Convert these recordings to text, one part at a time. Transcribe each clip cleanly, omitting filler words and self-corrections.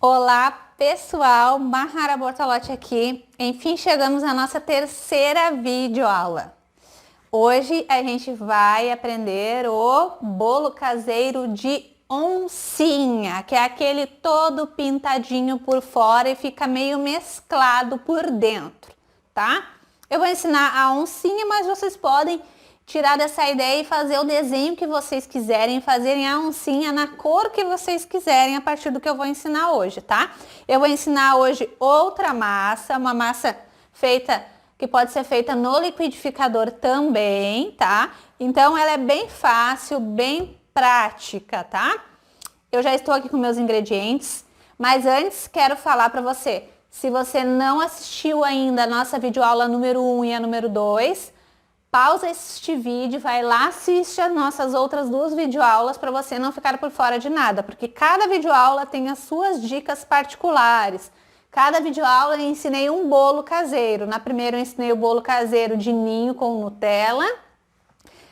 Olá pessoal, Mahara Bortolotti aqui. Enfim, chegamos à nossa terceira videoaula. Hoje a gente vai aprender o bolo caseiro de oncinha, que é aquele todo pintadinho por fora e fica meio mesclado por dentro, tá? Eu vou ensinar a oncinha, mas vocês podem tirar dessa ideia e fazer o desenho que vocês quiserem, fazerem a oncinha na cor que vocês quiserem a partir do que eu vou ensinar hoje, tá? Eu vou ensinar hoje outra massa, uma massa que pode ser feita no liquidificador também, tá? Então ela é bem fácil, bem prática, tá? Eu já estou aqui com meus ingredientes, mas antes quero falar para você, se você não assistiu ainda a nossa videoaula número 1 e a número 2, pausa este vídeo, vai lá, assiste as nossas outras duas videoaulas para você não ficar por fora de nada, porque cada videoaula tem as suas dicas particulares. Cada videoaula eu ensinei um bolo caseiro. Na primeira eu ensinei o bolo caseiro de ninho com Nutella.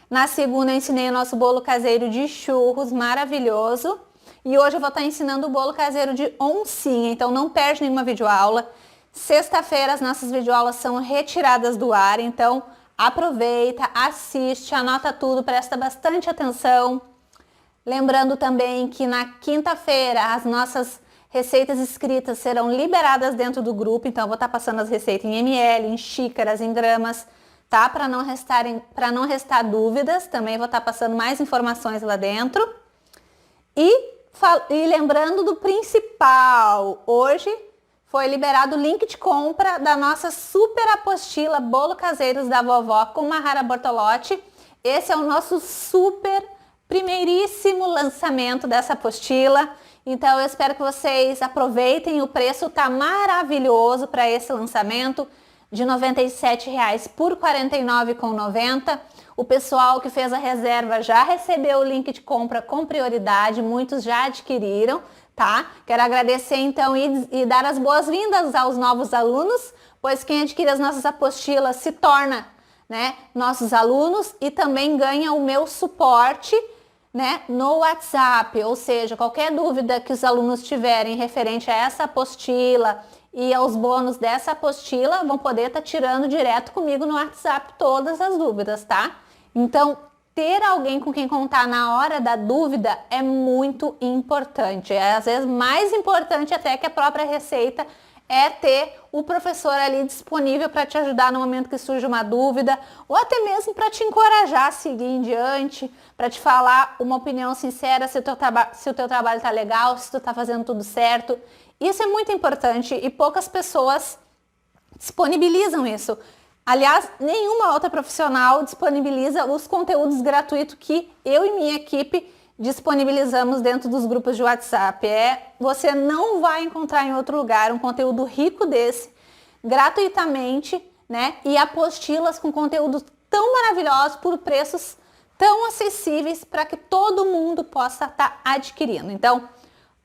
Na segunda eu ensinei o nosso bolo caseiro de churros, maravilhoso. E hoje eu vou estar ensinando o bolo caseiro de oncinha, então não perde nenhuma videoaula. Sexta-feira as nossas videoaulas são retiradas do ar, então aproveita, assiste, anota tudo, presta bastante atenção. Lembrando também que na quinta-feira as nossas receitas escritas serão liberadas dentro do grupo, então eu vou estar passando as receitas em ml, em xícaras, em gramas, tá? Para não restar dúvidas, também vou estar passando mais informações lá dentro. E lembrando do principal, hoje foi liberado o link de compra da nossa super apostila Bolo Caseiros da Vovó com Mahara Bortolotti. Esse é o nosso super primeiríssimo lançamento dessa apostila. Então eu espero que vocês aproveitem, o preço tá maravilhoso para esse lançamento, de R$ 97,00 por R$ 49,90. O pessoal que fez a reserva já recebeu o link de compra com prioridade, muitos já adquiriram, tá? Quero agradecer então e dar as boas-vindas aos novos alunos, pois quem adquire as nossas apostilas se torna, né, nossos alunos e também ganha o meu suporte, né, no WhatsApp, ou seja, qualquer dúvida que os alunos tiverem referente a essa apostila e aos bônus dessa apostila, vão poder estar tirando direto comigo no WhatsApp todas as dúvidas, tá? Então, ter alguém com quem contar na hora da dúvida é muito importante. É às vezes mais importante até que a própria receita, é ter o professor ali disponível para te ajudar no momento que surge uma dúvida, ou até mesmo para te encorajar a seguir em diante, para te falar uma opinião sincera se o teu trabalho está legal, se tu está fazendo tudo certo. Isso é muito importante e poucas pessoas disponibilizam isso. Aliás, nenhuma outra profissional disponibiliza os conteúdos gratuitos que eu e minha equipe disponibilizamos dentro dos grupos de WhatsApp. Você não vai encontrar em outro lugar um conteúdo rico desse, gratuitamente, né? E apostilas com conteúdos tão maravilhosos por preços tão acessíveis para que todo mundo possa estar adquirindo. Então,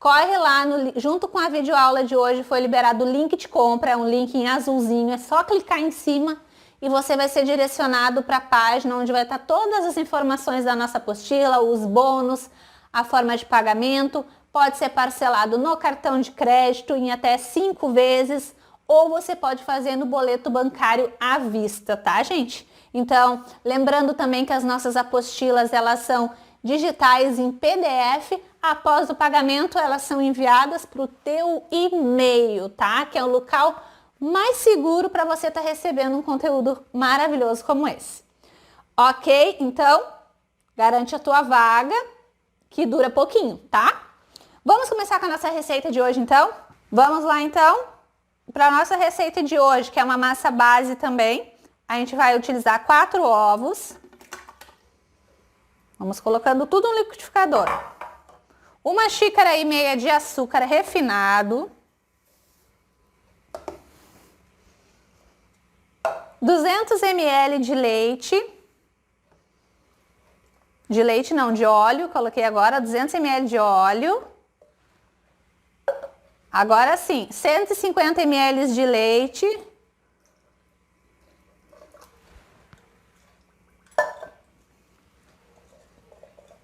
corre lá, junto com a videoaula de hoje foi liberado o link de compra, é um link em azulzinho, é só clicar em cima e você vai ser direcionado para a página onde vai estar todas as informações da nossa apostila, os bônus, a forma de pagamento, pode ser parcelado no cartão de crédito em até 5 vezes, ou você pode fazer no boleto bancário à vista, tá, gente? Então, lembrando também que as nossas apostilas, elas são digitais em PDF, após o pagamento elas são enviadas para o teu e-mail, tá? Que é o local mais seguro para você estar recebendo um conteúdo maravilhoso como esse. Ok? Então, garante a tua vaga, que dura pouquinho, tá? Vamos começar com a nossa receita de hoje, então? Vamos lá, então? Para a nossa receita de hoje, que é uma massa base também, a gente vai utilizar 4 ovos. Vamos colocando tudo no liquidificador. 1,5 xícaras de açúcar refinado. 200 ml de leite. De óleo, coloquei agora 200 ml de óleo. Agora sim, 150 ml de leite.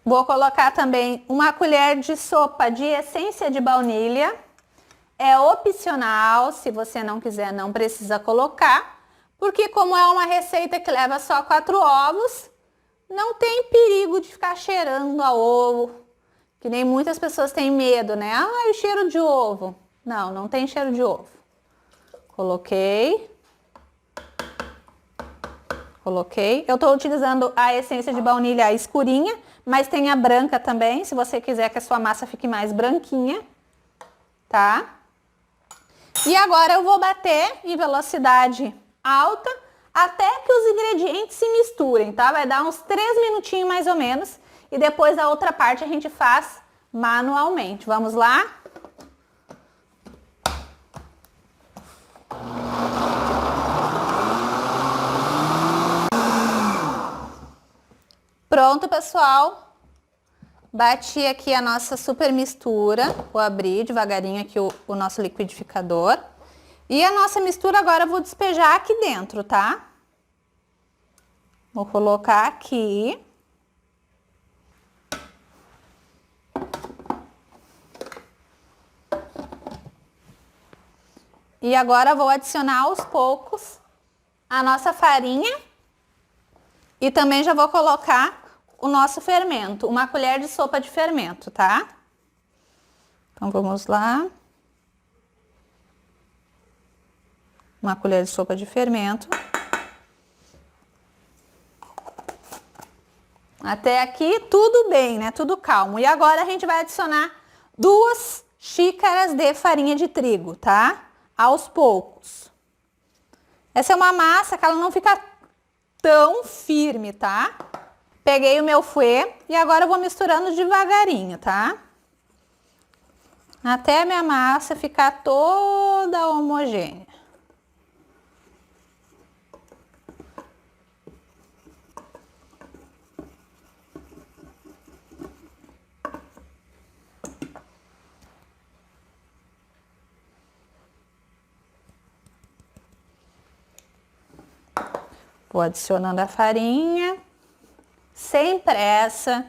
Vou colocar também 1 colher de sopa de essência de baunilha. é opcional, se você não quiser, não precisa colocar, porque como é uma receita que leva só 4 ovos, não tem perigo de ficar cheirando a ovo, que nem muitas pessoas têm medo, né? Ah, o cheiro de ovo. Não, não tem cheiro de ovo. Coloquei. Eu tô utilizando a essência de baunilha escurinha, mas tem a branca também, se você quiser que a sua massa fique mais branquinha, tá? E agora eu vou bater em velocidade alta até que os ingredientes se misturem, tá? Vai dar uns 3 minutinhos mais ou menos e depois a outra parte a gente faz manualmente. Vamos lá? Pronto, pessoal. Bati aqui a nossa super mistura. Vou abrir devagarinho aqui o nosso liquidificador. E a nossa mistura agora eu vou despejar aqui dentro, tá? Vou colocar aqui. E agora vou adicionar aos poucos a nossa farinha. E também já vou colocar o nosso fermento, uma colher de sopa de fermento, tá? Então vamos lá. Uma colher de sopa de fermento. Até aqui tudo bem, né? Tudo calmo. E agora a gente vai adicionar 2 xícaras de farinha de trigo, tá? Aos poucos. Essa é uma massa que ela não fica tão firme, tá? Peguei o meu fouet e agora eu vou misturando devagarinho, tá? Até a minha massa ficar toda homogênea. Vou adicionando a farinha, sem pressa,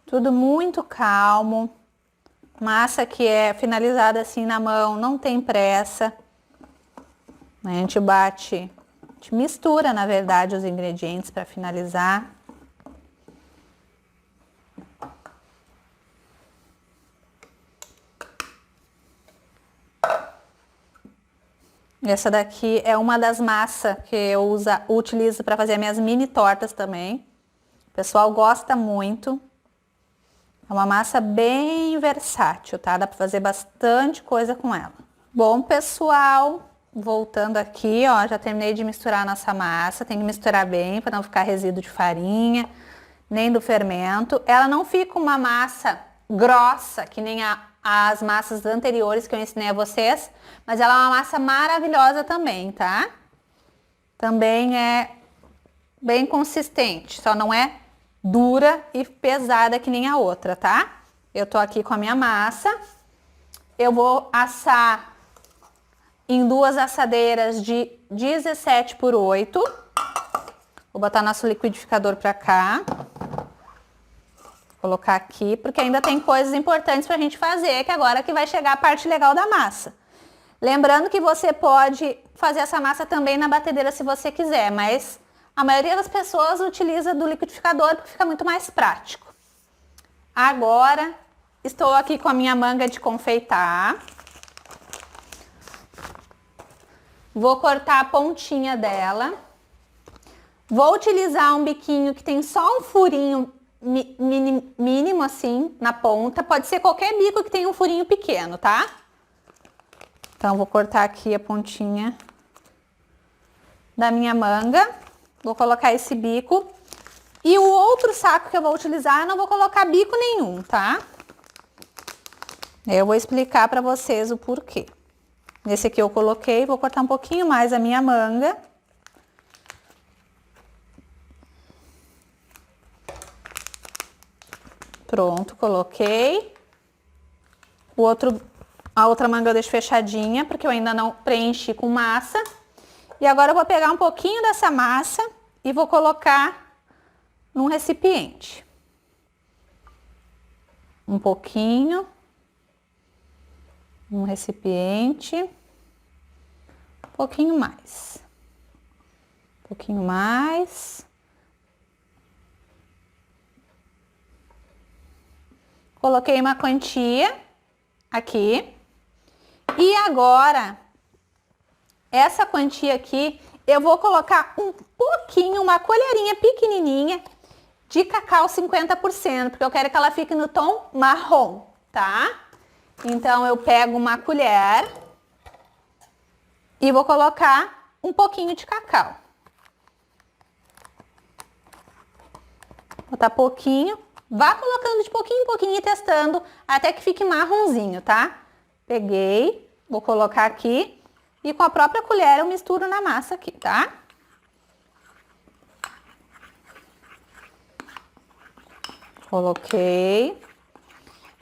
tudo muito calmo. Massa que é finalizada assim na mão, não tem pressa. A gente bate, a gente mistura, na verdade, os ingredientes para finalizar. Essa daqui é uma das massas que eu utilizo para fazer minhas mini tortas também. O pessoal gosta muito. É uma massa bem versátil, tá? Dá para fazer bastante coisa com ela. Bom, pessoal, voltando aqui, ó, já terminei de misturar a nossa massa. Tem que misturar bem para não ficar resíduo de farinha, nem do fermento. Ela não fica uma massa grossa, que nem as massas anteriores que eu ensinei a vocês, mas ela é uma massa maravilhosa também, tá? Também é bem consistente, só não é dura e pesada que nem a outra, tá? Eu tô aqui com a minha massa, eu vou assar em 2 assadeiras de 17 por 8. Vou botar nosso liquidificador pra cá. Colocar aqui, porque ainda tem coisas importantes pra gente fazer, que agora que vai chegar a parte legal da massa. Lembrando que você pode fazer essa massa também na batedeira se você quiser, mas a maioria das pessoas utiliza do liquidificador porque fica muito mais prático. Agora, estou aqui com a minha manga de confeitar. Vou cortar a pontinha dela. Vou utilizar um biquinho que tem só um furinho mínimo assim na ponta. Pode ser qualquer bico que tenha um furinho pequeno, tá? Então vou cortar aqui a pontinha da minha manga. Vou colocar esse bico. E o outro saco que eu vou utilizar, eu não vou colocar bico nenhum, tá? Eu vou explicar pra vocês o porquê. Nesse aqui eu coloquei, vou cortar um pouquinho mais a minha manga. Pronto, coloquei. A outra manga eu deixo fechadinha, porque eu ainda não preenchi com massa. E agora eu vou pegar um pouquinho dessa massa e vou colocar num recipiente. Um pouquinho. um recipiente, um pouquinho mais. Um pouquinho mais. Coloquei uma quantia aqui. E agora, essa quantia aqui, eu vou colocar um pouquinho, uma colherinha pequenininha de cacau 50%, porque eu quero que ela fique no tom marrom, tá? Então, eu pego uma colher e vou colocar um pouquinho de cacau. Botar pouquinho, vá colocando de pouquinho em pouquinho e testando até que fique marronzinho, tá? Peguei, vou colocar aqui e com a própria colher eu misturo na massa aqui, tá? Coloquei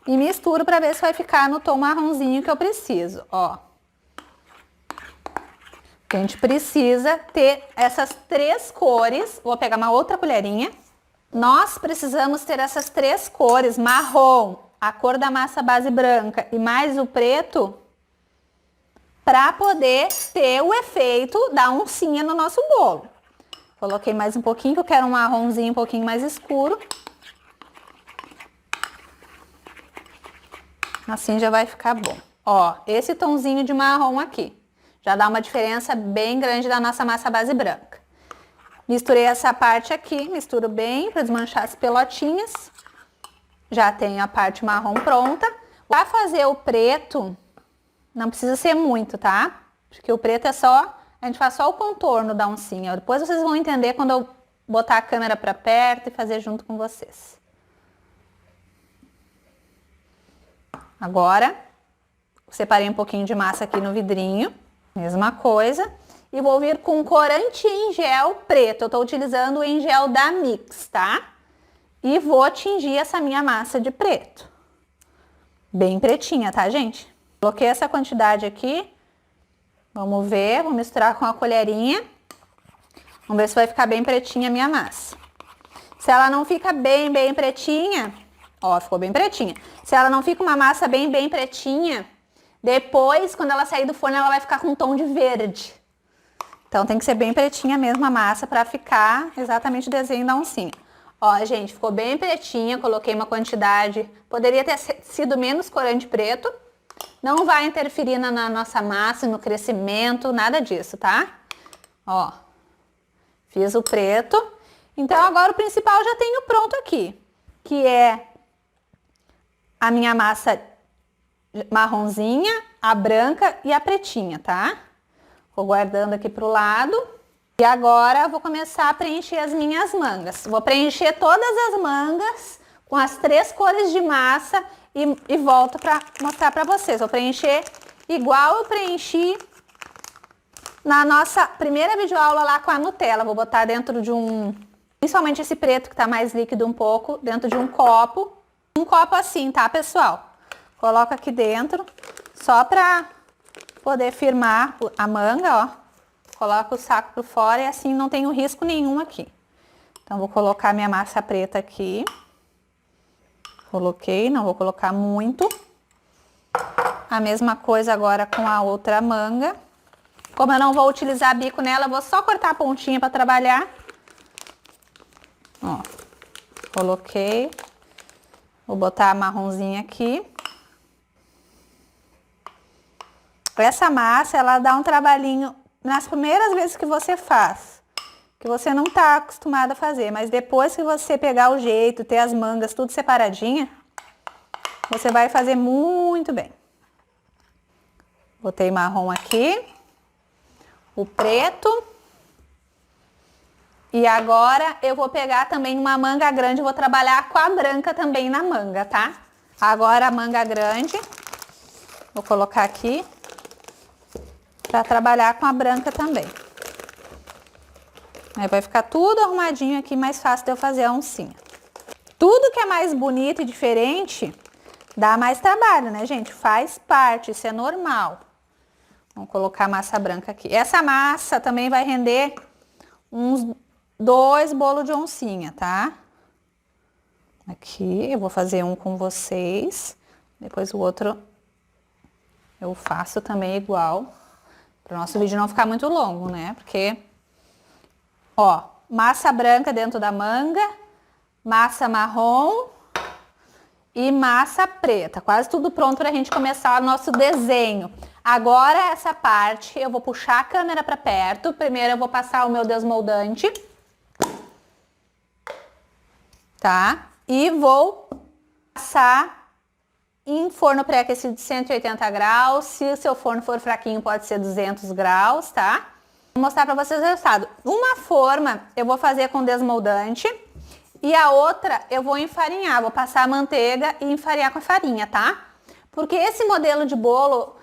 e misturo para ver se vai ficar no tom marronzinho que eu preciso, ó. A gente precisa ter essas três cores. Vou pegar uma outra colherinha. Nós precisamos ter essas três cores, marrom, a cor da massa base branca e mais o preto, para poder ter o efeito da oncinha no nosso bolo. Coloquei mais um pouquinho, que eu quero um marronzinho um pouquinho mais escuro. Assim já vai ficar bom. Ó, esse tomzinho de marrom aqui já dá uma diferença bem grande da nossa massa base branca. Misturei essa parte aqui, misturo bem para desmanchar as pelotinhas. Já tenho a parte marrom pronta. Para fazer o preto, não precisa ser muito, tá? Porque o preto é só, a gente faz só o contorno da oncinha. Depois vocês vão entender quando eu botar a câmera para perto e fazer junto com vocês. Agora, separei um pouquinho de massa aqui no vidrinho, mesma coisa. E vou vir com corante em gel preto, eu tô utilizando o em gel da Mix, tá? E vou tingir essa minha massa de preto. Bem pretinha, tá, gente? Coloquei essa quantidade aqui. Vamos ver, vou misturar com a colherinha. Vamos ver se vai ficar bem pretinha a minha massa. Se ela não fica bem pretinha, ó, ficou bem pretinha. Se ela não fica uma massa bem pretinha, depois, quando ela sair do forno, ela vai ficar com um tom de verde. Então, tem que ser bem pretinha mesmo a massa para ficar exatamente o desenho da oncinha. Ó, gente, ficou bem pretinha, coloquei uma quantidade, poderia ter sido menos corante preto. Não vai interferir na nossa massa, no crescimento, nada disso, tá? Ó, fiz o preto. Então, agora o principal já tenho pronto aqui, que é a minha massa marronzinha, a branca e a pretinha, tá? Vou guardando aqui pro lado. E agora eu vou começar a preencher as minhas mangas. Vou preencher todas as mangas com as três cores de massa e volto para mostrar para vocês. Vou preencher igual eu preenchi na nossa primeira videoaula lá com a Nutella. Vou botar dentro de principalmente esse preto que tá mais líquido um pouco, dentro de um copo. Um copo assim, tá, pessoal? Coloco aqui dentro, só pra poder firmar a manga, ó. Coloco o saco por fora e assim não tenho risco nenhum aqui. Então, vou colocar minha massa preta aqui. Coloquei, não vou colocar muito. A mesma coisa agora com a outra manga. Como eu não vou utilizar bico nela, eu vou só cortar a pontinha para trabalhar. Ó, coloquei. Vou botar a marronzinha aqui. Essa massa, ela dá um trabalhinho nas primeiras vezes que você faz, que você não tá acostumado a fazer, mas depois que você pegar o jeito, ter as mangas tudo separadinha, você vai fazer muito bem. Botei marrom aqui, o preto, e agora eu vou pegar também uma manga grande, vou trabalhar com a branca também na manga, tá? Agora a manga grande, vou colocar aqui, para trabalhar com a branca também. Aí vai ficar tudo arrumadinho aqui, mais fácil de eu fazer a oncinha. Tudo que é mais bonito e diferente, dá mais trabalho, né, gente? Faz parte, isso é normal. Vamos colocar a massa branca aqui. Essa massa também vai render uns 2 bolos de oncinha, tá? Aqui, eu vou fazer um com vocês, depois o outro eu faço também igual, para o nosso vídeo não ficar muito longo, né? Porque, ó, massa branca dentro da manga, massa marrom e massa preta. Quase tudo pronto para a gente começar o nosso desenho. Agora, essa parte, eu vou puxar a câmera para perto. Primeiro, eu vou passar o meu desmoldante. Tá? E vou passar em forno pré-aquecido de 180 graus. Se o seu forno for fraquinho, pode ser 200 graus, tá? Vou mostrar para vocês o resultado. Uma forma eu vou fazer com desmoldante e a outra eu vou enfarinhar. Vou passar a manteiga e enfarinhar com a farinha, tá? Porque esse modelo de bolo,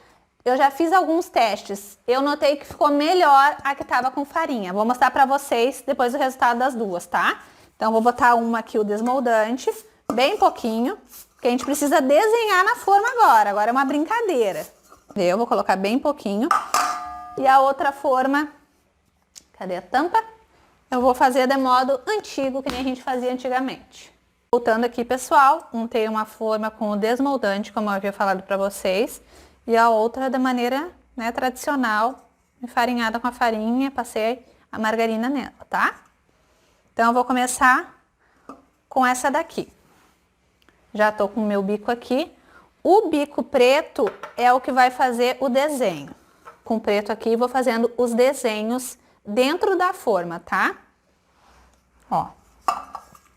eu já fiz alguns testes. Eu notei que ficou melhor a que tava com farinha. Vou mostrar para vocês depois o resultado das duas, tá? Então, vou botar uma aqui, o desmoldante, bem pouquinho, porque a gente precisa desenhar na forma agora. Agora é uma brincadeira. Eu vou colocar bem pouquinho. E a outra forma, cadê a tampa? Eu vou fazer de modo antigo, que nem a gente fazia antigamente. Voltando aqui, pessoal, untei uma forma com o desmoldante, como eu havia falado para vocês. E a outra da maneira, né, tradicional, enfarinhada com a farinha, passei a margarina nela, tá? Então, eu vou começar com essa daqui. Já tô com o meu bico aqui. O bico preto é o que vai fazer o desenho. Com o preto aqui, vou fazendo os desenhos dentro da forma, tá? Ó.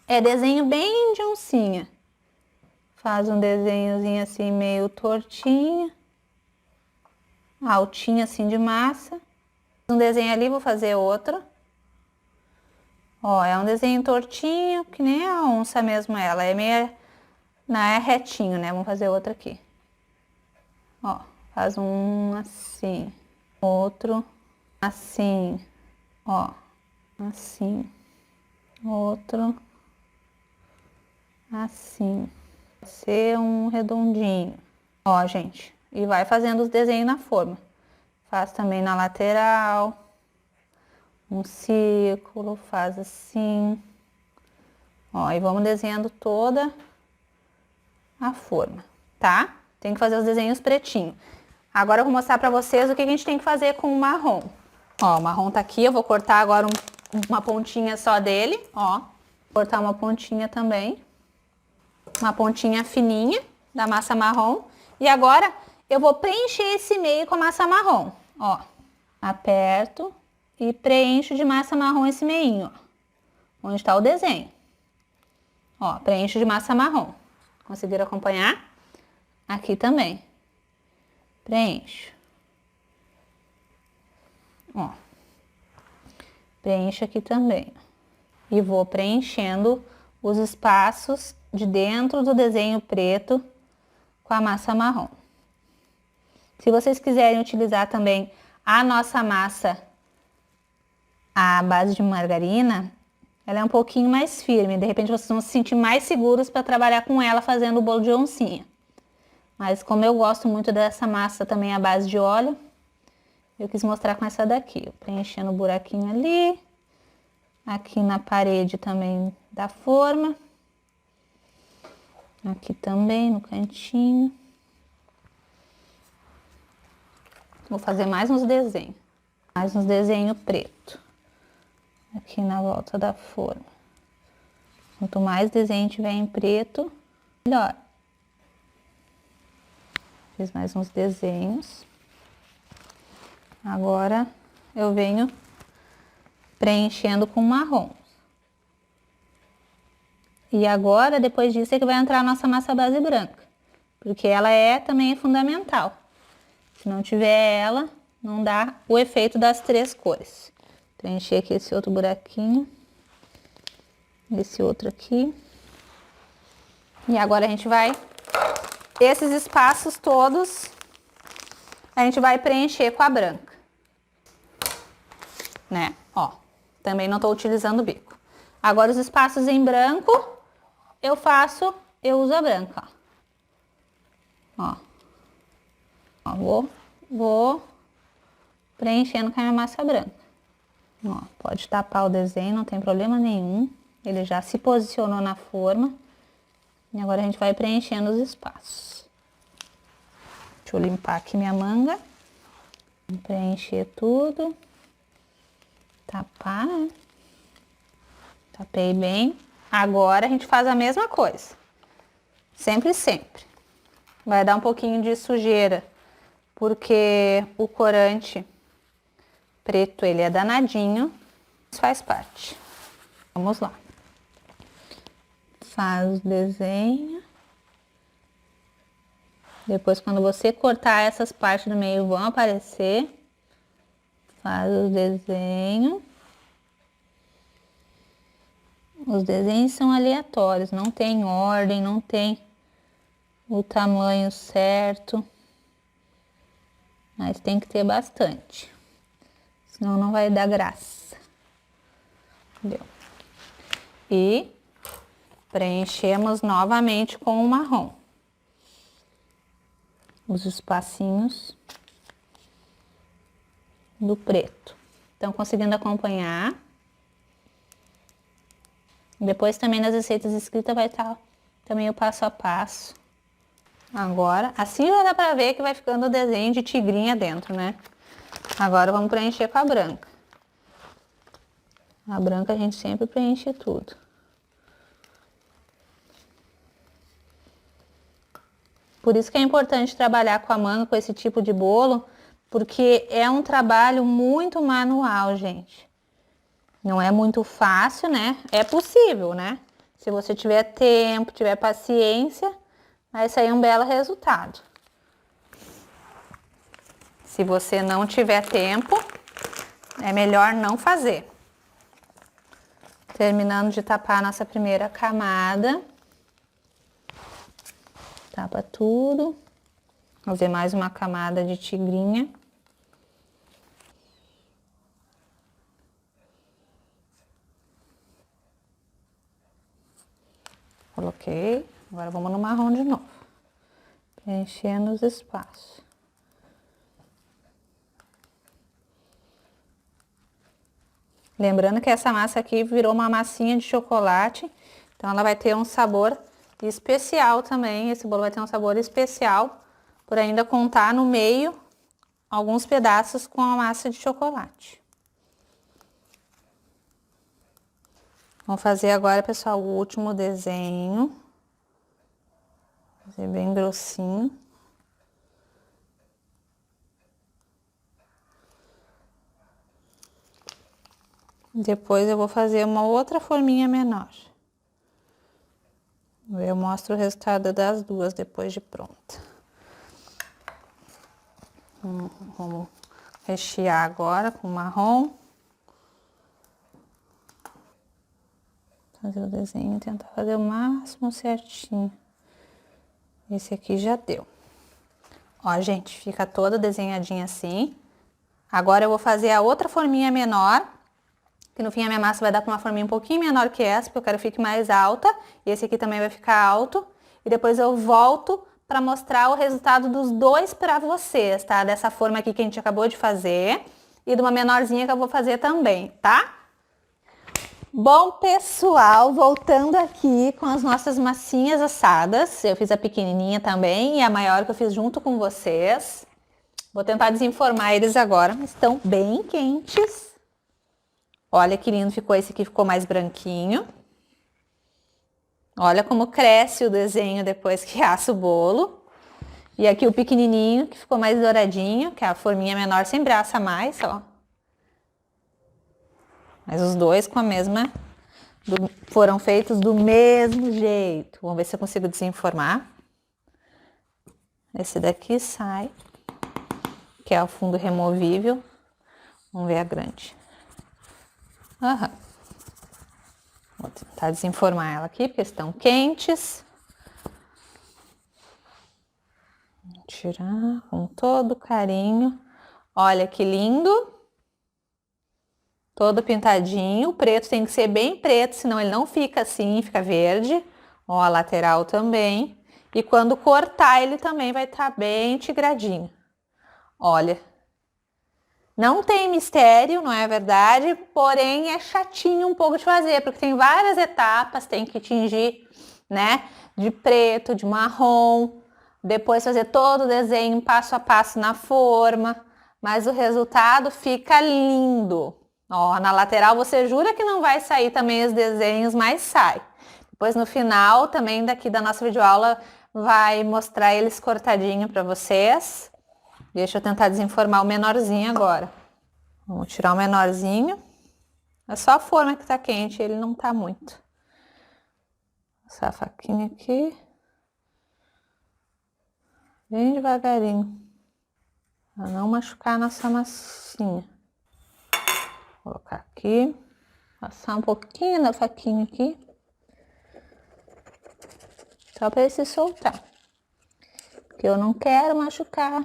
É desenho bem de oncinha. Faz um desenhozinho assim, meio tortinho. Altinho assim de massa. Um desenho ali, vou fazer outro. Ó, é um desenho tortinho, que nem a onça mesmo ela. É meio, não é retinho, né? Vamos fazer outro aqui. Ó, faz um assim. Outro assim. Ó, assim. Outro assim. Vai ser um redondinho. Ó, gente. E vai fazendo os desenhos na forma. Faz também na lateral. Um círculo, faz assim. Ó, e vamos desenhando toda a forma, tá? Tem que fazer os desenhos pretinho. Agora eu vou mostrar pra vocês o que a gente tem que fazer com o marrom. Ó, o marrom tá aqui, eu vou cortar agora uma pontinha só dele, ó. Cortar uma pontinha também. Uma pontinha fininha da massa marrom. E agora eu vou preencher esse meio com a massa marrom, ó. Aperto. E preencho de massa marrom esse meinho, ó, onde está o desenho. Ó, preencho de massa marrom. Conseguiram acompanhar? Aqui também. Preencho. Ó. Preencho aqui também. E vou preenchendo os espaços de dentro do desenho preto com a massa marrom. Se vocês quiserem utilizar também a nossa massa a base de margarina, ela é um pouquinho mais firme. De repente vocês vão se sentir mais seguros para trabalhar com ela fazendo o bolo de oncinha. Mas como eu gosto muito dessa massa também à base de óleo, eu quis mostrar com essa daqui. Preenchendo o buraquinho ali. Aqui na parede também da forma. Aqui também no cantinho. Vou fazer mais uns desenhos. Mais uns desenhos preto. Aqui na volta da forma. Quanto mais desenho tiver em preto, melhor. Fiz mais uns desenhos. Agora eu venho preenchendo com marrom. E agora, depois disso, é que vai entrar a nossa massa base branca. Porque ela também é fundamental. Se não tiver ela, não dá o efeito das três cores. Preencher aqui esse outro buraquinho. Esse outro aqui. E agora a gente vai... Esses espaços todos, a gente vai preencher com a branca. Né? Ó, também não tô utilizando o bico. Agora os espaços em branco, eu uso a branca, ó. Ó, vou preenchendo com a minha massa branca. Ó, pode tapar o desenho, não tem problema nenhum. Ele já se posicionou na forma. E agora a gente vai preenchendo os espaços. Deixa eu limpar aqui minha manga. Preencher tudo. Tapar, né? Tapei bem. Agora a gente faz a mesma coisa. Sempre, sempre. Vai dar um pouquinho de sujeira, porque o corante preto, ele é danadinho. Isso faz parte. Vamos lá. Faz o desenho. Depois, quando você cortar, essas partes do meio vão aparecer. Faz o desenho. Os desenhos são aleatórios, não tem ordem, não tem o tamanho certo. Mas tem que ter bastante. Senão não vai dar graça. Entendeu? E preenchemos novamente com o marrom. Os espacinhos do preto. Estão conseguindo acompanhar? Depois também nas receitas escritas vai estar também o passo a passo. Agora, assim já dá pra ver que vai ficando o desenho de tigrinha dentro, né? Agora vamos preencher com a branca. A branca a gente sempre preenche tudo. Por isso que é importante trabalhar com a manga, com esse tipo de bolo, porque é um trabalho muito manual, gente. Não é muito fácil, né? É possível, né? Se você tiver tempo, tiver paciência, vai sair um belo resultado. Se você não tiver tempo, é melhor não fazer. Terminando de tapar a nossa primeira camada. Tapa tudo. Vou fazer mais uma camada de tigrinha. Coloquei. Agora vamos no marrom de novo. Preenchendo os espaços. Lembrando que essa massa aqui virou uma massinha de chocolate. Então ela vai ter um sabor especial também. Esse bolo vai ter um sabor especial por ainda contar no meio alguns pedaços com a massa de chocolate. Vamos fazer agora, pessoal, o último desenho. Fazer bem grossinho. Depois eu vou fazer uma outra forminha menor. Eu mostro o resultado das duas depois de pronta. Vamos rechear agora com marrom. Fazer o desenho e tentar fazer o máximo certinho. Esse aqui já deu. Ó, gente, fica toda desenhadinha assim. Agora eu vou fazer a outra forminha menor, que no fim a minha massa vai dar com uma forminha um pouquinho menor que essa, porque eu quero que fique mais alta. E esse aqui também vai ficar alto. E depois eu volto para mostrar o resultado dos dois para vocês, tá? Dessa forma aqui que a gente acabou de fazer e de uma menorzinha que eu vou fazer também, tá? Bom, pessoal, voltando aqui com as nossas massinhas assadas. Eu fiz a pequenininha também e a maior que eu fiz junto com vocês. Vou tentar desenformar eles agora. Estão bem quentes. Olha que lindo ficou esse aqui, ficou mais branquinho. Olha como cresce o desenho depois que assa o bolo. E aqui o pequenininho, que ficou mais douradinho, que a forminha menor sempre assa mais, ó. Mas os dois com a mesma, foram feitos do mesmo jeito. Vamos ver se eu consigo desenformar. Esse daqui sai, que é o fundo removível. Vamos ver a grande. Aham. Vou tentar desenformar ela aqui, porque estão quentes. Vou tirar com todo carinho. Olha que lindo. Todo pintadinho. O preto tem que ser bem preto, senão ele não fica assim, fica verde. Ó, a lateral também. E quando cortar, ele também vai estar bem tigradinho. Olha. Não tem mistério, não é verdade? Porém, é chatinho um pouco de fazer, porque tem várias etapas, tem que tingir, né? De preto, de marrom. depois fazer todo o desenho passo a passo na forma, mas o resultado fica lindo. Ó, na lateral você jura que não vai sair também os desenhos, mas sai. Depois no final também daqui da nossa videoaula vai mostrar eles cortadinho para vocês. Deixa eu tentar desenformar o menorzinho agora. Vamos tirar o menorzinho. É só a forma que tá quente, ele não tá muito. Passar a faquinha aqui. Bem devagarinho. Pra não machucar a nossa massinha. Vou colocar aqui. Passar um pouquinho da faquinha aqui. Só para ele se soltar. Porque eu não quero machucar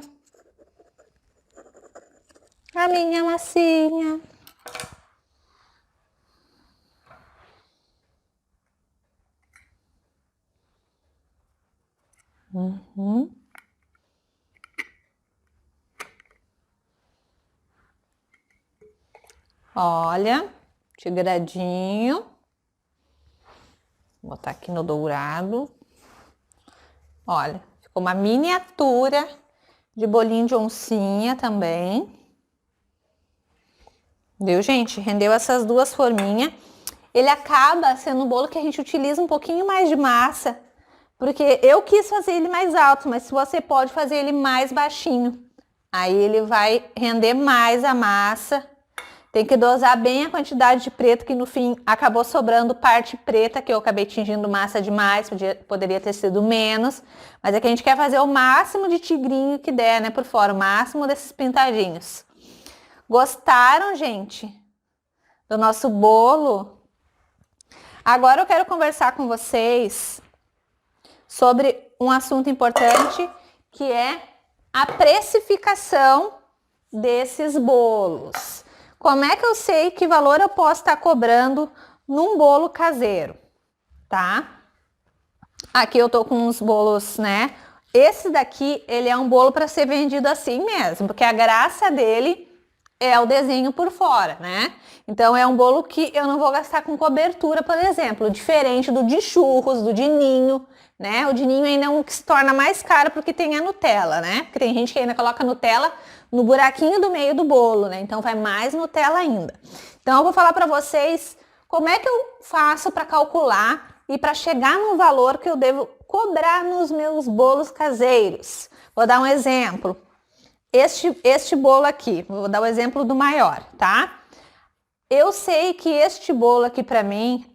a minha massinha. Olha, tigradinho. Vou botar aqui no dourado. Olha, ficou uma miniatura de bolinho de oncinha também. Viu, gente? Rendeu essas duas forminhas. Ele acaba sendo um bolo que a gente utiliza um pouquinho mais de massa, porque eu quis fazer ele mais alto, mas você pode fazer ele mais baixinho. Aí ele vai render mais a massa. Tem que dosar bem a quantidade de preto, que no fim acabou sobrando parte preta, que eu acabei tingindo massa demais, poderia ter sido menos. Mas é que a gente quer fazer o máximo de tigrinho que der, né, por fora, o máximo desses pintadinhos. Gostaram, gente, do nosso bolo? Agora eu quero conversar com vocês sobre um assunto importante, que é a precificação desses bolos. Como é que eu sei que valor eu posso estar cobrando num bolo caseiro, tá? Aqui eu tô com uns bolos, né? Esse daqui, ele é um bolo para ser vendido assim mesmo, porque a graça dele é o desenho por fora, né? Então é um bolo que eu não vou gastar com cobertura, por exemplo, diferente do de churros, do de ninho, né? O de ninho ainda é um que se torna mais caro porque tem a Nutella, né? Porque tem gente que ainda coloca Nutella no buraquinho do meio do bolo, né? Então vai mais Nutella ainda. Então eu vou falar para vocês como é que eu faço para calcular e para chegar no valor que eu devo cobrar nos meus bolos caseiros. Vou dar um exemplo. Este bolo aqui, vou dar o exemplo do maior, tá? Eu sei que este bolo aqui para mim,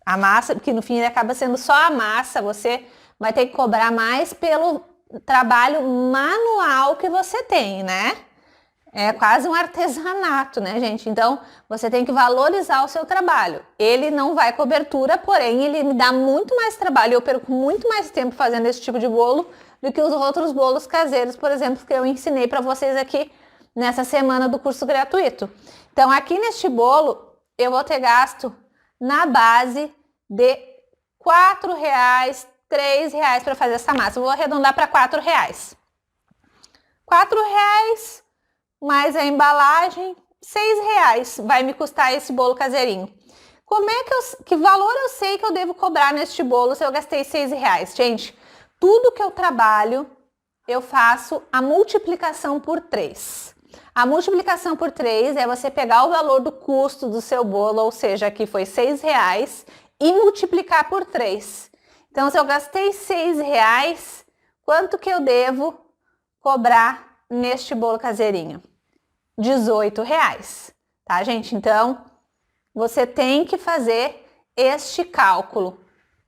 a massa, porque no fim ele acaba sendo só a massa, você vai ter que cobrar mais pelo trabalho manual que você tem, né? É quase um artesanato, né, gente? Então, você tem que valorizar o seu trabalho. Ele não vai cobertura, porém, ele me dá muito mais trabalho. Eu perco muito mais tempo fazendo esse tipo de bolo do que os outros bolos caseiros, por exemplo, que eu ensinei para vocês aqui nessa semana do curso gratuito. Então, aqui neste bolo, eu vou ter gasto na base de R$4, R$3 para fazer essa massa. Eu vou arredondar para R$4. R$4 mais a embalagem, R$6 vai me custar esse bolo caseirinho. Como é que valor eu sei que eu devo cobrar neste bolo se eu gastei R$6? Gente, tudo que eu trabalho, eu faço a multiplicação por 3. A multiplicação por 3 é você pegar o valor do custo do seu bolo, ou seja, aqui foi R$6, e multiplicar por 3. Então, se eu gastei R$6, quanto que eu devo cobrar neste bolo caseirinho? R$18, tá, gente? Então, você tem que fazer este cálculo.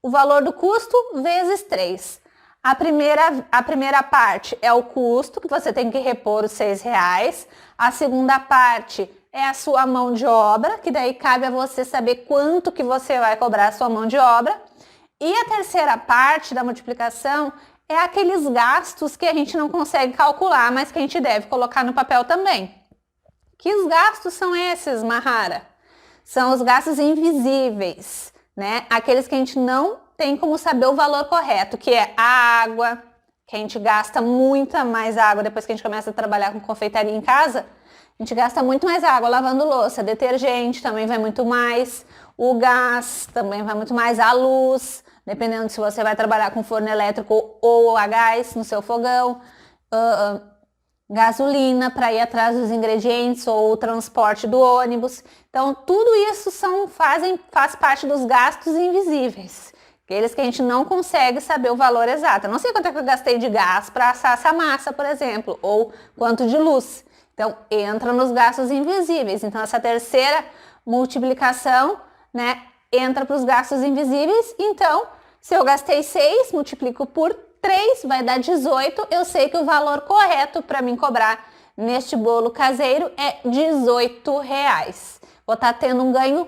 O valor do custo vezes 3. A primeira parte é o custo, que você tem que repor os R$6. A segunda parte é a sua mão de obra, que daí cabe a você saber quanto que você vai cobrar a sua mão de obra. E a terceira parte da multiplicação é aqueles gastos que a gente não consegue calcular, mas que a gente deve colocar no papel também. Que os gastos são esses, Mahara? São os gastos invisíveis, né? Aqueles que a gente não tem como saber o valor correto, que é a água, que a gente gasta muita mais água depois que a gente começa a trabalhar com confeitaria em casa. A gente gasta muito mais água lavando louça, detergente também vai muito mais, o gás também vai muito mais, a luz, dependendo se você vai trabalhar com forno elétrico ou a gás no seu fogão, gasolina para ir atrás dos ingredientes ou o transporte do ônibus. Então, tudo isso faz parte dos gastos invisíveis, aqueles que a gente não consegue saber o valor exato. Eu não sei quanto é que eu gastei de gás para assar essa massa, por exemplo, ou quanto de luz. Então, entra nos gastos invisíveis. Então, essa terceira multiplicação, né, entra para os gastos invisíveis. Então, se eu gastei 6, multiplico por 3, vai dar 18. Eu sei que o valor correto para mim cobrar neste bolo caseiro é R$18. Vou estar tendo um ganho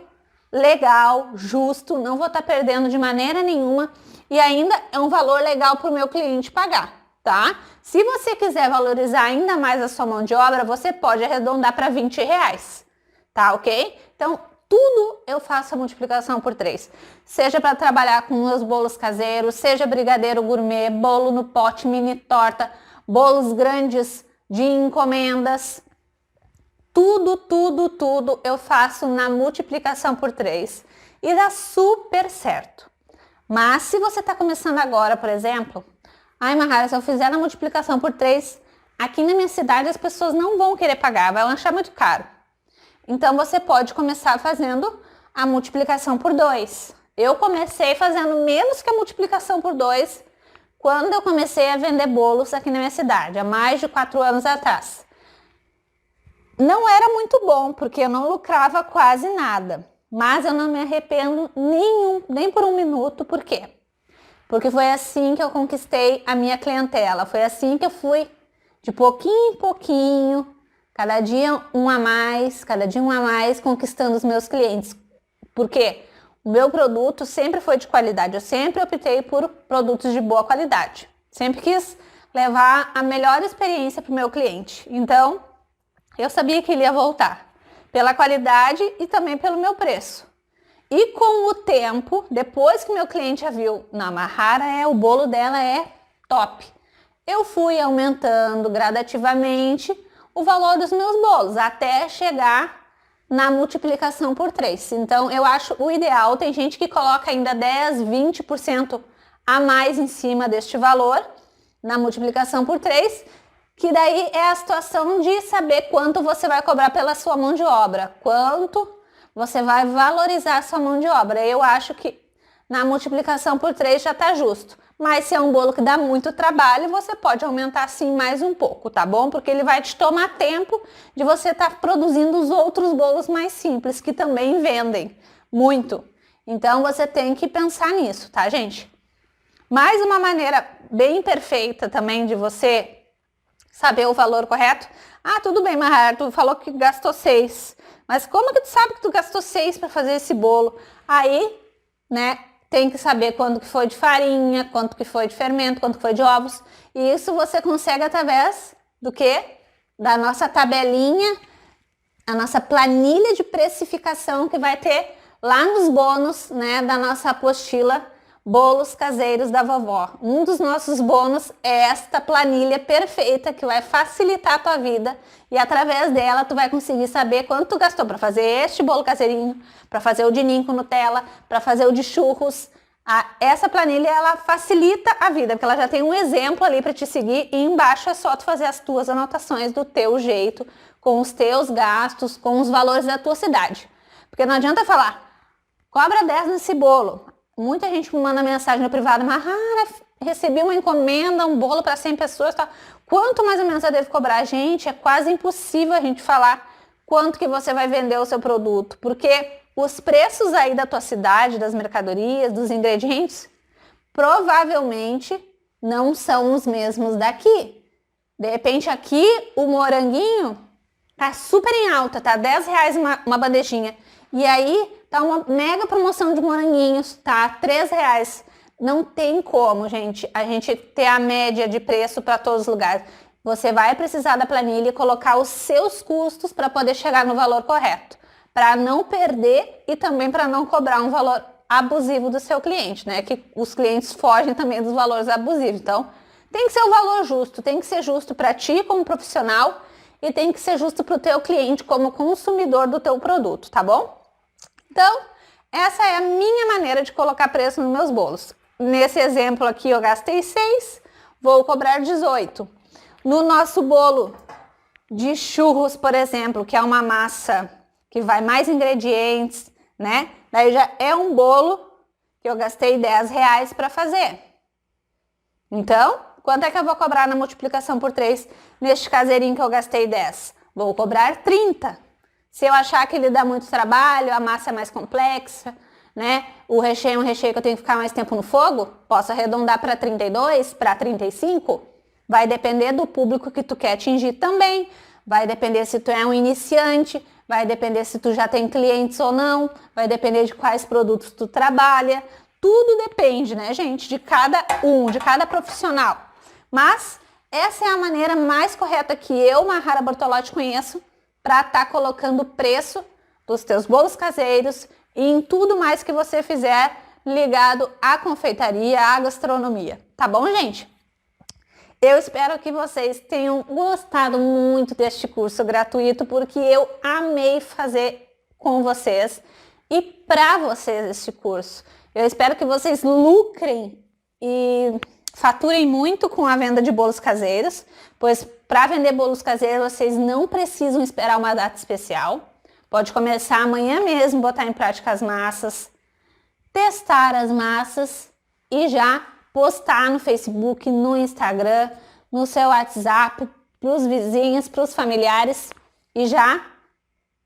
legal, justo, não vou estar perdendo de maneira nenhuma e ainda é um valor legal para o meu cliente pagar, tá? Se você quiser valorizar ainda mais a sua mão de obra, você pode arredondar para R$20, tá ok? Então, tudo eu faço a multiplicação por 3. Seja para trabalhar com meus bolos caseiros, seja brigadeiro gourmet, bolo no pote, mini torta, bolos grandes de encomendas. Tudo eu faço na multiplicação por 3. E dá super certo. Mas se você está começando agora, por exemplo, ai, Mahara, se eu fizer a multiplicação por 3, aqui na minha cidade as pessoas não vão querer pagar, vai achar muito caro. Então, você pode começar fazendo a multiplicação por 2. Eu comecei fazendo menos que a multiplicação por 2 quando eu comecei a vender bolos aqui na minha cidade, há mais de 4 anos atrás. Não era muito bom, porque eu não lucrava quase nada. Mas eu não me arrependo nem por um minuto. Por quê? Porque foi assim que eu conquistei a minha clientela. Foi assim que eu fui de pouquinho em pouquinho, cada dia um a mais, conquistando os meus clientes. Por quê? O meu produto sempre foi de qualidade. Eu sempre optei por produtos de boa qualidade. Sempre quis levar a melhor experiência para o meu cliente. Então, eu sabia que ele ia voltar. Pela qualidade e também pelo meu preço. E com o tempo, depois que meu cliente já viu, não, a Mahara, o bolo dela é top. Eu fui aumentando gradativamente o valor dos meus bolos, até chegar na multiplicação por 3. Então, eu acho o ideal, tem gente que coloca ainda 10, 20% a mais em cima deste valor, na multiplicação por 3, que daí é a situação de saber quanto você vai cobrar pela sua mão de obra, quanto você vai valorizar a sua mão de obra. Eu acho que na multiplicação por 3 já tá justo. Mas se é um bolo que dá muito trabalho, você pode aumentar sim mais um pouco, tá bom? Porque ele vai te tomar tempo de você estar produzindo os outros bolos mais simples, que também vendem muito. Então, você tem que pensar nisso, tá, gente? Mais uma maneira bem perfeita também de você saber o valor correto. Ah, tudo bem, Mahara, tu falou que gastou 6. Mas como que tu sabe que tu gastou 6 para fazer esse bolo? Aí, né, tem que saber quanto que foi de farinha, quanto que foi de fermento, quanto que foi de ovos. E isso você consegue através do quê? Da nossa tabelinha, a nossa planilha de precificação que vai ter lá nos bônus, né, da nossa apostila Bolos Caseiros da Vovó. Um dos nossos bônus é esta planilha perfeita que vai facilitar a tua vida e através dela tu vai conseguir saber quanto tu gastou para fazer este bolo caseirinho, para fazer o de ninho com Nutella, para fazer o de churros. Essa planilha ela facilita a vida, porque ela já tem um exemplo ali para te seguir e embaixo é só tu fazer as tuas anotações do teu jeito, com os teus gastos, com os valores da tua cidade. Porque não adianta falar, cobra 10 nesse bolo. Muita gente me manda mensagem no privado, Mahara, recebi uma encomenda, um bolo para 100 pessoas, tá? Quanto mais ou menos eu devo cobrar? Gente, é quase impossível a gente falar quanto que você vai vender o seu produto, porque os preços aí da tua cidade, das mercadorias, dos ingredientes, provavelmente não são os mesmos daqui. De repente aqui o moranguinho tá super em alta, tá R$10 uma bandejinha. E aí tá uma mega promoção de moranguinhos, tá R$3. Não tem como, gente, a gente ter a média de preço para todos os lugares. Você vai precisar da planilha e colocar os seus custos para poder chegar no valor correto, para não perder e também para não cobrar um valor abusivo do seu cliente, né? Que os clientes fogem também dos valores abusivos. Então, tem que ser o valor justo, tem que ser justo para ti como profissional e tem que ser justo para o teu cliente como consumidor do teu produto, tá bom? Então, essa é a minha maneira de colocar preço nos meus bolos. nesse exemplo aqui eu gastei 6, vou cobrar 18. No nosso bolo de churros, por exemplo, que é uma massa que vai mais ingredientes, né? Daí já é um bolo que eu gastei 10 reais para fazer. Então, quanto é que eu vou cobrar na multiplicação por 3 neste caseirinho que eu gastei 10? Vou cobrar 30. Se eu achar que ele dá muito trabalho, a massa é mais complexa, né? O recheio é um recheio que eu tenho que ficar mais tempo no fogo, posso arredondar para 32, para 35. Vai depender do público que tu quer atingir também. Vai depender se tu é um iniciante, vai depender se tu já tem clientes ou não, vai depender de quais produtos tu trabalha. Tudo depende, né, gente, de cada profissional. Mas essa é a maneira mais correta que eu, Mahara Bortolotti, conheço para estar colocando o preço dos teus bolos caseiros e em tudo mais que você fizer ligado à confeitaria, à gastronomia. Tá bom, gente? Eu espero que vocês tenham gostado muito deste curso gratuito, porque eu amei fazer com vocês e para vocês este curso. Eu espero que vocês lucrem e faturem muito com a venda de bolos caseiros, pois para vender bolos caseiros vocês não precisam esperar uma data especial. Pode começar amanhã mesmo, botar em prática as massas, testar as massas e já postar no Facebook, no Instagram, no seu WhatsApp, para os vizinhos, para os familiares e já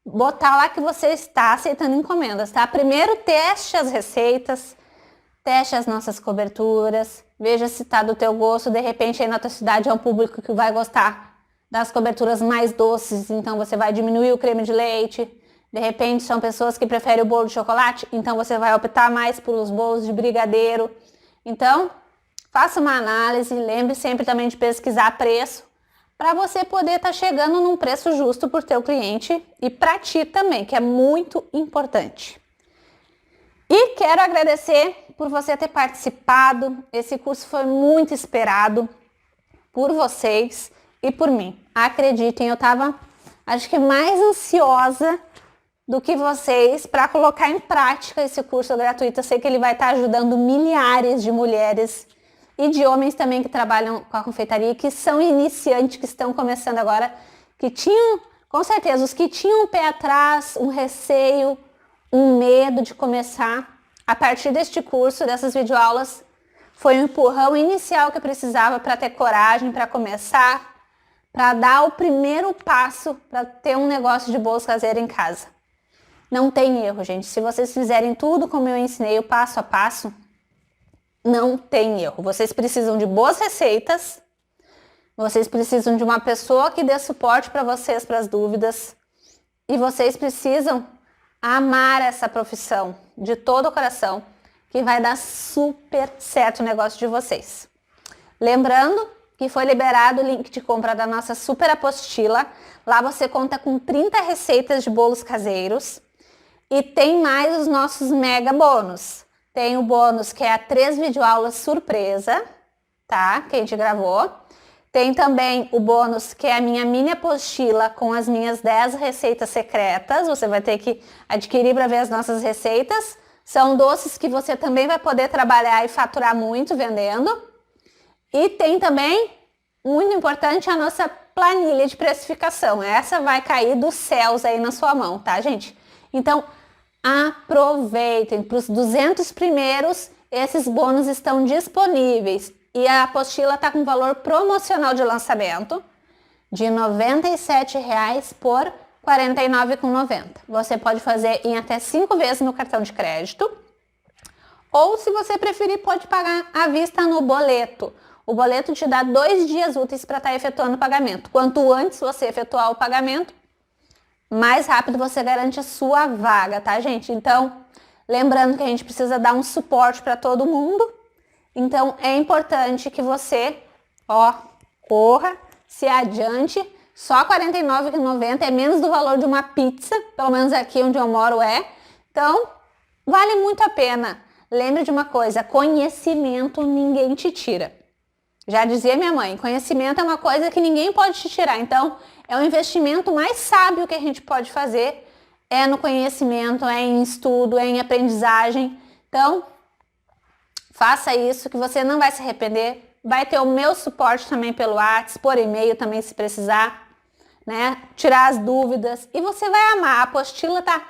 botar lá que você está aceitando encomendas, tá? Primeiro teste as receitas, teste as nossas coberturas, veja se está do teu gosto, de repente aí na tua cidade é um público que vai gostar das coberturas mais doces, então você vai diminuir o creme de leite. De repente são pessoas que preferem o bolo de chocolate, então você vai optar mais pelos bolos de brigadeiro. Então, faça uma análise, lembre sempre também de pesquisar preço, para você poder estar chegando num preço justo para o teu cliente e para ti também, que é muito importante. E quero agradecer por você ter participado. Esse curso foi muito esperado por vocês e por mim. Acreditem, eu estava, acho que mais ansiosa do que vocês para colocar em prática esse curso gratuito. Eu sei que ele vai estar ajudando milhares de mulheres e de homens também que trabalham com a confeitaria, que são iniciantes, que estão começando agora, que tinham, com certeza, os que tinham um pé atrás, um receio, um medo de começar. A partir deste curso, dessas videoaulas, foi um empurrão inicial que eu precisava para ter coragem, para começar, para dar o primeiro passo para ter um negócio de bolos caseiros em casa. Não tem erro, gente. Se vocês fizerem tudo como eu ensinei, o passo a passo, não tem erro. Vocês precisam de boas receitas, vocês precisam de uma pessoa que dê suporte para vocês, para as dúvidas, e vocês precisam amar essa profissão de todo o coração, que vai dar super certo o negócio de vocês. Lembrando que foi liberado o link de compra da nossa super apostila. Lá você conta com 30 receitas de bolos caseiros e tem mais os nossos mega bônus. Tem o bônus que é a 3 videoaulas surpresa, tá? Que a gente gravou. Tem também o bônus que é a minha mini apostila com as minhas 10 receitas secretas. Você vai ter que adquirir para ver as nossas receitas. São doces que você também vai poder trabalhar e faturar muito vendendo. E tem também, muito importante, a nossa planilha de precificação. Essa vai cair dos céus aí na sua mão, tá, gente? Então, aproveitem. Para os 200 primeiros, esses bônus estão disponíveis. E a apostila está com valor promocional de lançamento de R$ 97,00 por R$ 49,90. Você pode fazer em até 5 vezes no cartão de crédito. Ou, se você preferir, pode pagar à vista no boleto. O boleto te dá 2 dias úteis para estar efetuando o pagamento. Quanto antes você efetuar o pagamento, mais rápido você garante a sua vaga, tá, gente? Então, lembrando que a gente precisa dar um suporte para todo mundo. Então, é importante que você, corra, se adiante. Só R$ 49,90 é menos do valor de uma pizza, pelo menos aqui onde eu moro é. Então, vale muito a pena. Lembre de uma coisa, conhecimento ninguém te tira. Já dizia minha mãe, conhecimento é uma coisa que ninguém pode te tirar. Então, é o investimento mais sábio que a gente pode fazer, é no conhecimento, é em estudo, é em aprendizagem. Então, Faça isso que você não vai se arrepender. Vai ter o meu suporte também pelo WhatsApp, por e-mail também se precisar, né? Tirar as dúvidas e você vai amar. A apostila tá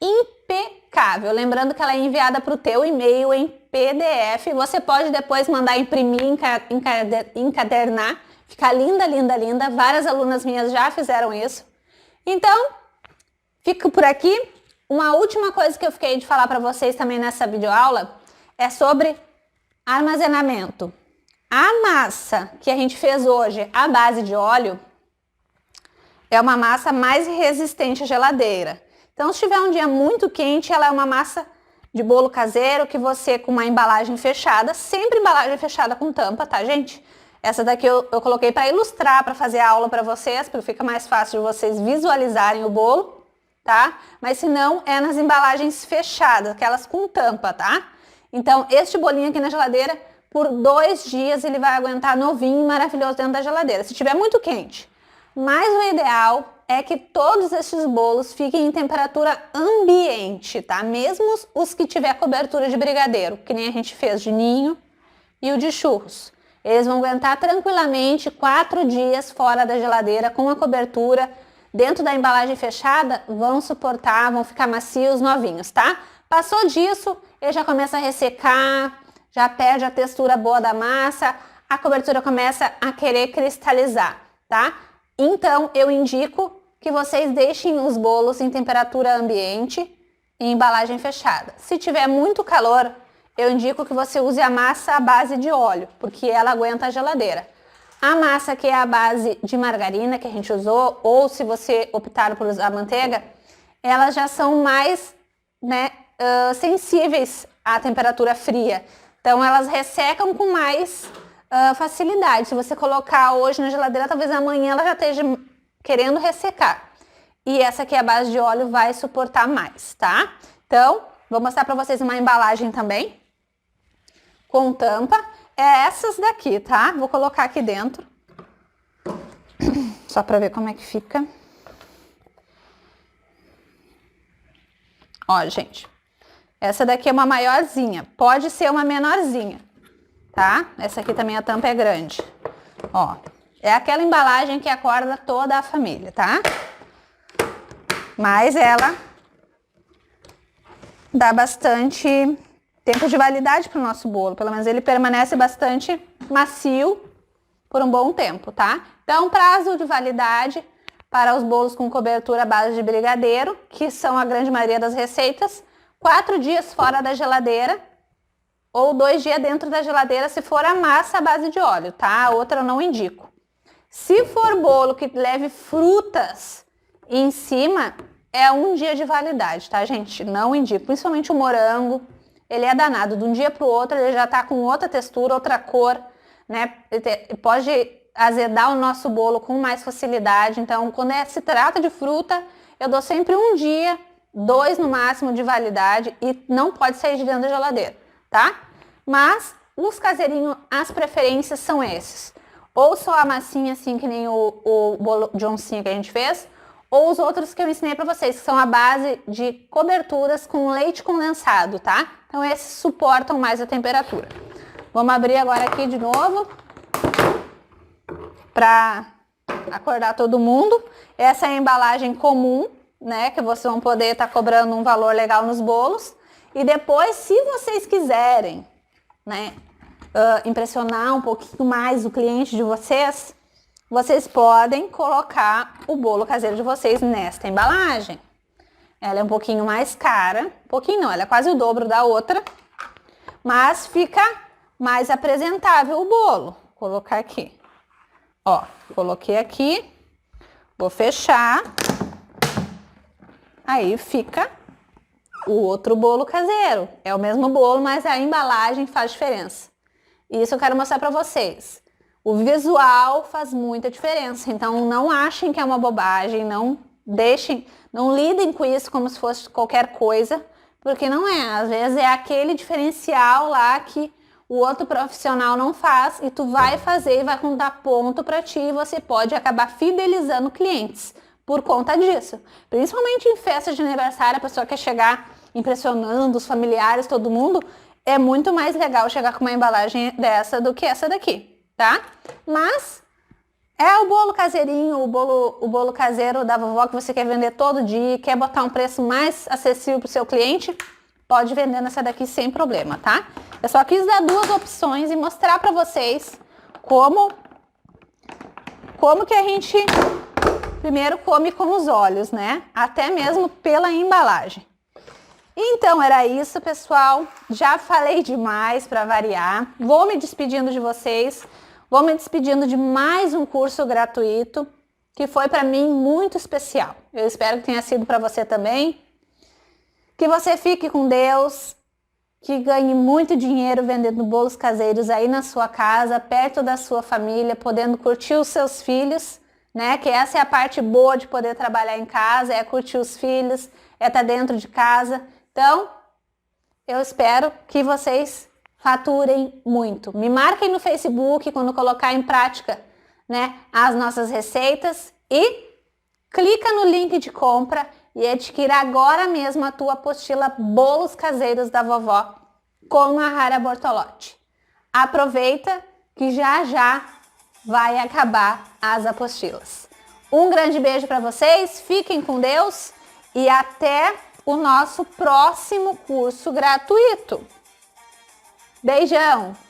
impecável. Lembrando que ela é enviada para o teu e-mail em PDF. Você pode depois mandar imprimir, encadernar. Ficar linda, linda, linda. Várias alunas minhas já fizeram isso. Então, fico por aqui. Uma última coisa que eu fiquei de falar para vocês também nessa videoaula é sobre armazenamento. A massa que a gente fez hoje à base de óleo é uma massa mais resistente à geladeira. Então, se tiver um dia muito quente, ela é uma massa de bolo caseiro que você, com uma embalagem fechada, sempre embalagem fechada com tampa, tá, gente? Essa daqui eu coloquei para ilustrar, para fazer a aula para vocês, porque fica mais fácil de vocês visualizarem o bolo, tá? Mas se não, é nas embalagens fechadas, aquelas com tampa, tá? Então, este bolinho aqui na geladeira, por 2 dias, ele vai aguentar novinho e maravilhoso dentro da geladeira, se tiver muito quente. Mas o ideal é que todos estes bolos fiquem em temperatura ambiente, tá? Mesmo os que tiver cobertura de brigadeiro, que nem a gente fez de ninho e o de churros. Eles vão aguentar tranquilamente 4 dias fora da geladeira com a cobertura. Dentro da embalagem fechada, vão suportar, vão ficar macios, novinhos, tá? Passou disso, ele já começa a ressecar, já perde a textura boa da massa, a cobertura começa a querer cristalizar, tá? Então, eu indico que vocês deixem os bolos em temperatura ambiente e embalagem fechada. Se tiver muito calor, eu indico que você use a massa à base de óleo, porque ela aguenta a geladeira. A massa que é a base de margarina que a gente usou, ou se você optar por usar manteiga, elas já são mais, né, sensíveis à temperatura fria. Então, elas ressecam com mais facilidade. Se você colocar hoje na geladeira, talvez amanhã ela já esteja querendo ressecar. E essa aqui, a base de óleo, vai suportar mais, tá? Então, vou mostrar para vocês uma embalagem também, com tampa. É essas daqui, tá? Vou colocar aqui dentro, só para ver como é que fica. Ó, gente, essa daqui é uma maiorzinha, pode ser uma menorzinha, tá? Essa aqui também a tampa é grande. Ó, é aquela embalagem que acorda toda a família, tá? Mas ela dá bastante tempo de validade para o nosso bolo. Pelo menos ele permanece bastante macio por um bom tempo, tá? Então, prazo de validade para os bolos com cobertura à base de brigadeiro, que são a grande maioria das receitas, 4 dias fora da geladeira ou 2 dias dentro da geladeira se for a massa à base de óleo, tá? A outra eu não indico. Se for bolo que leve frutas em cima, é 1 dia de validade, tá, gente? Não indico, principalmente o morango. Ele é danado, de um dia para o outro ele já tá com outra textura, outra cor, né? Pode azedar o nosso bolo com mais facilidade. Então, quando se trata de fruta, eu dou sempre 1 dia, 2 no máximo de validade e não pode sair de dentro da geladeira, tá? Mas os caseirinhos, as preferências são esses. Ou só a massinha assim, que nem o bolo de oncinha que a gente fez, ou os outros que eu ensinei para vocês, que são a base de coberturas com leite condensado, tá? Então, esses suportam mais a temperatura. Vamos abrir agora aqui de novo, para acordar todo mundo. Essa é a embalagem comum, né? Que vocês vão poder estar cobrando um valor legal nos bolos. E depois, se vocês quiserem, né, impressionar um pouquinho mais o cliente de vocês, vocês podem colocar o bolo caseiro de vocês nesta embalagem. Ela é um pouquinho mais cara, um pouquinho não, ela é quase o dobro da outra, mas fica mais apresentável o bolo. Vou colocar aqui. Ó, coloquei aqui, vou fechar, aí fica o outro bolo caseiro. É o mesmo bolo, mas a embalagem faz diferença. Isso eu quero mostrar pra vocês. O visual faz muita diferença, então não achem que é uma bobagem, não lidem com isso como se fosse qualquer coisa, porque não é. Às vezes é aquele diferencial lá que o outro profissional não faz e tu vai fazer e vai contar ponto para ti e você pode acabar fidelizando clientes por conta disso. Principalmente em festas de aniversário, a pessoa quer chegar impressionando os familiares, todo mundo. é muito mais legal chegar com uma embalagem dessa do que essa daqui, tá? Mas é o bolo caseirinho, o bolo caseiro da vovó que você quer vender todo dia, quer botar um preço mais acessível pro seu cliente, pode vender nessa daqui sem problema, tá? Eu só quis dar duas opções e mostrar pra vocês como que a gente primeiro come com os olhos, né? Até mesmo pela embalagem. Então era isso, pessoal. Já falei demais para variar. Vou me despedindo de vocês. Vou me despedindo de mais um curso gratuito que foi para mim muito especial. Eu espero que tenha sido para você também. Que você fique com Deus, que ganhe muito dinheiro vendendo bolos caseiros aí na sua casa, perto da sua família, podendo curtir os seus filhos, né? Que essa é a parte boa de poder trabalhar em casa, é curtir os filhos, é estar dentro de casa. Então, eu espero que vocês faturem muito. Me marquem no Facebook quando colocar em prática, né, as nossas receitas e clica no link de compra e adquira agora mesmo a tua apostila Bolos Caseiros da Vovó com a Rara Bortolotti. Aproveita que já vai acabar as apostilas. Um grande beijo para vocês, fiquem com Deus e até o nosso próximo curso gratuito. Beijão!